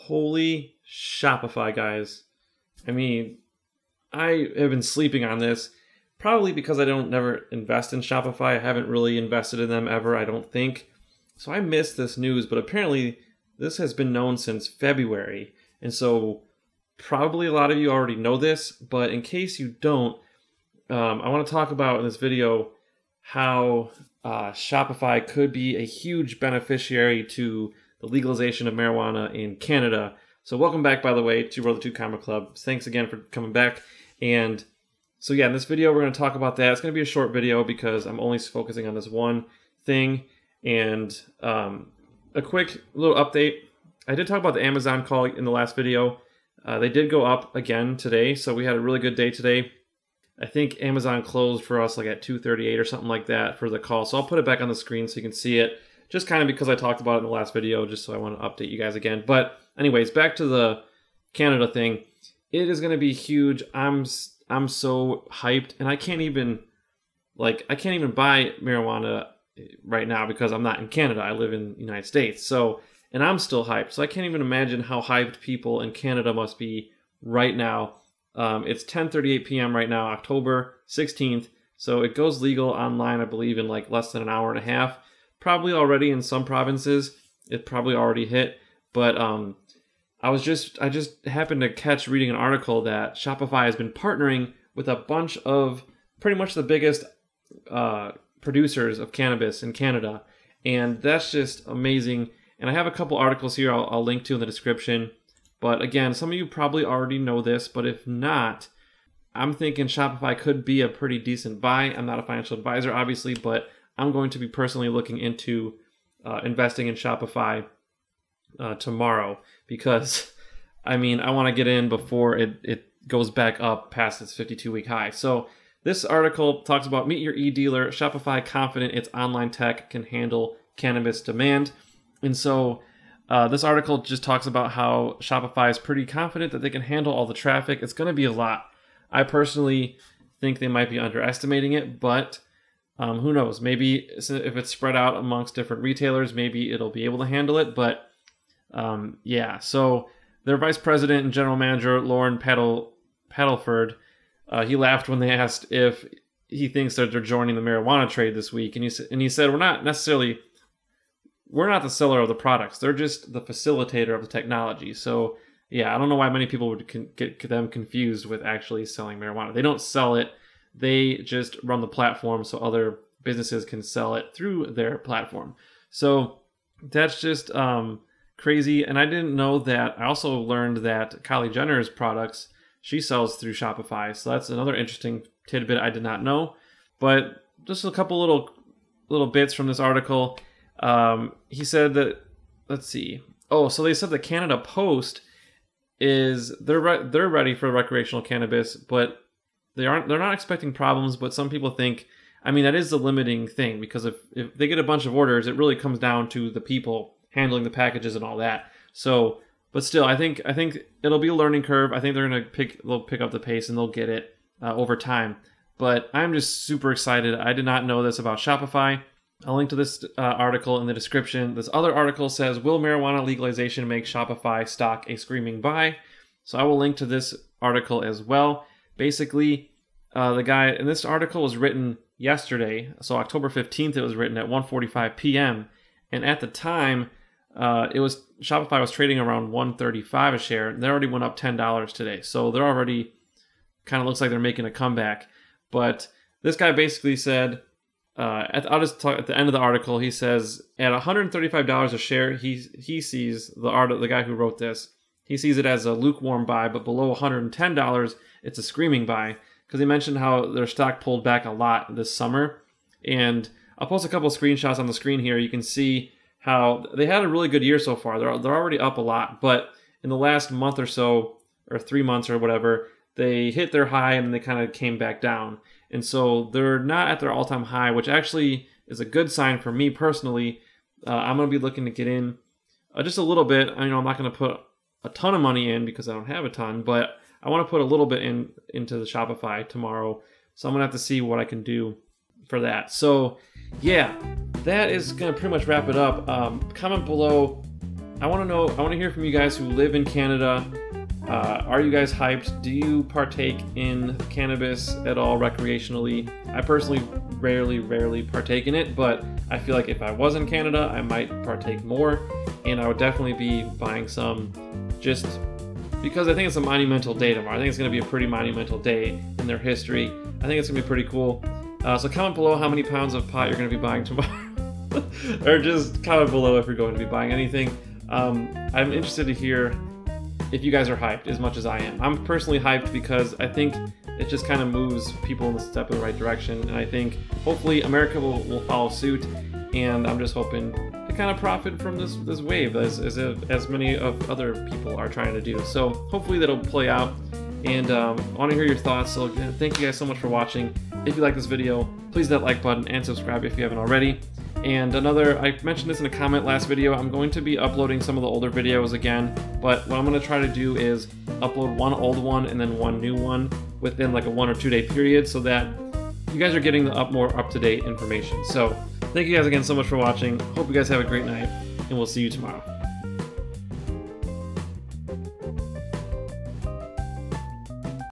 Holy Shopify, guys. I mean, I have been sleeping on this, probably because I don't never invest in Shopify. I haven't really invested in them ever, I don't think. So I missed this news, but apparently this has been known since February. And so probably a lot of you already know this, but in case you don't, I want to talk about in this video how Shopify could be a huge beneficiary to the legalization of marijuana in Canada. So welcome back, by the way, to RT2CC Comedy Club. Thanks again for coming back. And so yeah, in this video, we're going to talk about that. It's going to be a short video because I'm only focusing on this one thing. And a quick little update. I did talk about the Amazon call in the last video. They did go up again today, so we had a really good day today. I think Amazon closed for us like at 2:38 or something like that for the call. So I'll put it back on the screen so you can see it. Just kind of because I talked about it in the last video, just so I want to update you guys again. But anyways, back to the Canada thing. It is going to be huge. I'm so hyped, and I can't even buy marijuana right now because I'm not in Canada. I live in the United States. So, and I'm still hyped. So I can't even imagine how hyped people in Canada must be right now. It's 10:38 p.m. right now, October 16th. So it goes legal online, I believe, in like less than an hour and a half. Probably already in some provinces. It probably already hit. But I just happened to catch reading an article that Shopify has been partnering with a bunch of pretty much the biggest producers of cannabis in Canada. And that's just amazing. And I have a couple articles here I'll link to in the description. But again, some of you probably already know this, but if not, I'm thinking Shopify could be a pretty decent buy. I'm not a financial advisor, obviously, but I'm going to be personally looking into investing in Shopify tomorrow because, I mean, I want to get in before it goes back up past its 52-week high. So this article talks about meet your e-dealer, Shopify confident its online tech can handle cannabis demand. And so this article just talks about how Shopify is pretty confident that they can handle all the traffic. It's going to be a lot. I personally think they might be underestimating it, but who knows? Maybe if it's spread out amongst different retailers, maybe it'll be able to handle it. But yeah, so their vice president and general manager, Lauren Paddleford, he laughed when they asked if he thinks that they're joining the marijuana trade this week. And he said, we're not the seller of the products. They're just the facilitator of the technology. So yeah, I don't know why many people would get them confused with actually selling marijuana. They don't sell it. They just run the platform so other businesses can sell it through their platform. So that's just crazy. And I didn't know that. I also learned that Kylie Jenner's products, she sells through Shopify. So that's another interesting tidbit I did not know. But just a couple little bits from this article. He said that, let's see. Oh, so they said the Canada Post they're ready for recreational cannabis, but they're not expecting problems. But some people think, I mean, that is the limiting thing, because if they get a bunch of orders, it really comes down to the people handling the packages and all that. So, but still, I think it'll be a learning curve. I think they'll pick up the pace and they'll get it over time. But I'm just super excited. I did not know this about Shopify. I'll link to this article in the description. This other article says, will marijuana legalization make Shopify stock a screaming buy? So I will link to this article as well. Basically, the guy in this article was written yesterday. So October 15th, it was written at 1:45 p.m. And at the time, Shopify was trading around $135 a share. And they already went up $10 today. So they're already kind of looks like they're making a comeback. But this guy basically said, I'll just talk at the end of the article. He says at $135 a share, he sees the guy who wrote this. He sees it as a lukewarm buy, but below $110, it's a screaming buy, because he mentioned how their stock pulled back a lot this summer. And I'll post a couple of screenshots on the screen here. You can see how they had a really good year so far. They're already up a lot, but in the last month or so, or 3 months or whatever, they hit their high and they kind of came back down. And so they're not at their all-time high, which actually is a good sign for me personally. I'm going to be looking to get in just a little bit. I'm not going to put a ton of money in because I don't have a ton, but I want to put a little bit into the Shopify tomorrow. So I'm going to have to see what I can do for that. So yeah, that is going to pretty much wrap it up. Comment below I want to hear from you guys who live in Canada. Are you guys hyped? Do you partake in cannabis at all recreationally? I personally rarely partake in it, but I feel like if I was in Canada, I might partake more, and I would definitely be buying some just because I think it's a monumental day tomorrow. I think it's going to be a pretty monumental day in their history. I think it's going to be pretty cool. So comment below how many pounds of pot you're going to be buying tomorrow. Or just comment below if you're going to be buying anything. I'm interested to hear if you guys are hyped as much as I am. I'm personally hyped because I think it just kind of moves people in the step in the right direction, and I think hopefully America will follow suit, and I'm just hoping to kind of profit from this wave as many of other people are trying to do. So hopefully that'll play out, and I want to hear your thoughts. So thank you guys so much for watching. If you like this video, please hit that like button and subscribe if you haven't already. And I mentioned this in a comment last video, I'm going to be uploading some of the older videos again, but what I'm going to try to do is upload one old one and then one new one within like a 1 or 2 day period, so that you guys are getting the more up-to-date information. So thank you guys again so much for watching. Hope you guys have a great night, and we'll see you tomorrow.